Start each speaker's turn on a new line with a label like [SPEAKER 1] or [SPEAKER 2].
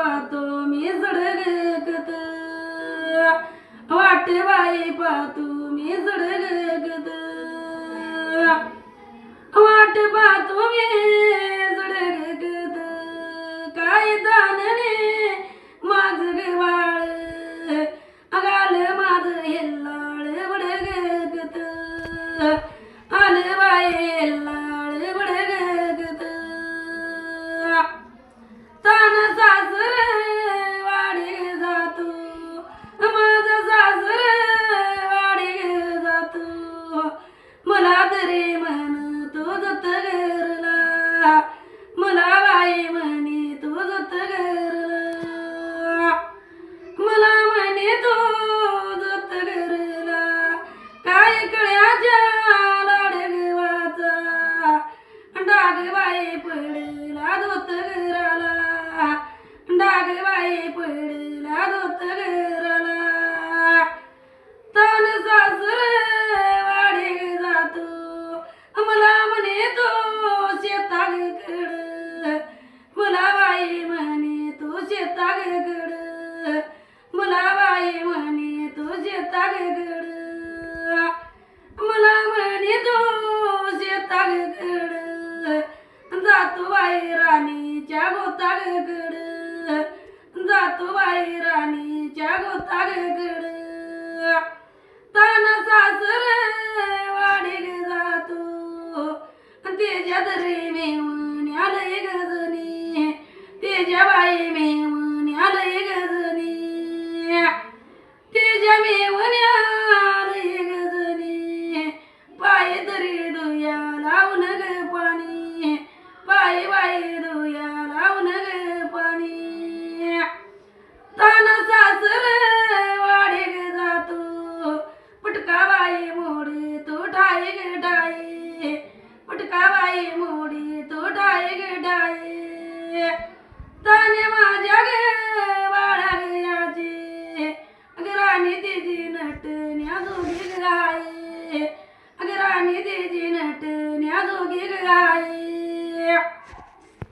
[SPEAKER 1] पाहतो मी सडगत वाट बाई पाहतो मी सडगत वाट पाहतो मी सडगत काय दानने माझ गवाळ अगाल माझ हेल्लाळ बडगत आले बाई हेल्लाळ बडगत तान सासर वाडी जातो माझा सासर वाडी जातो मला तरी म्हण तो जत घरला मला बाई म्हणे तो जत घरला मला म्हणे तो जत घरला काय कळ्याच्या लाडगवाचा डाग बाई पडला दोत घराला डाग बाई पडला दोत घराला तान सासर वाडी जातो मला म्हणे तो शेतागड मला बाई म्हणे तो शेतागड मला बाई म्हणे तो शेतागड मला म्हणे तो शेतागड जातो बाई राणीच्या गोतागड जातो बाई राणीच्या गोतागड तान सासर वाडी जातो तेच्या दरी मेवून आलंय गजनी तेच्या बाई मेवून आलंय गजनी तेच्या मेवून आलंय गजनी पाय तरी दुया लावून ग पाणी पाय बाई दुया लावून ग पाणी तान सासर वाडी जातो पटका बाई मोडी तो ठाई ग ठाई पटका बाई मोडी तो ठाई ग ठाई ताने माझ्या ग बाळा गयाची अगराणी तिची नटण्या जोगी गाय अगराणी तिची नटण्या जोगी गाय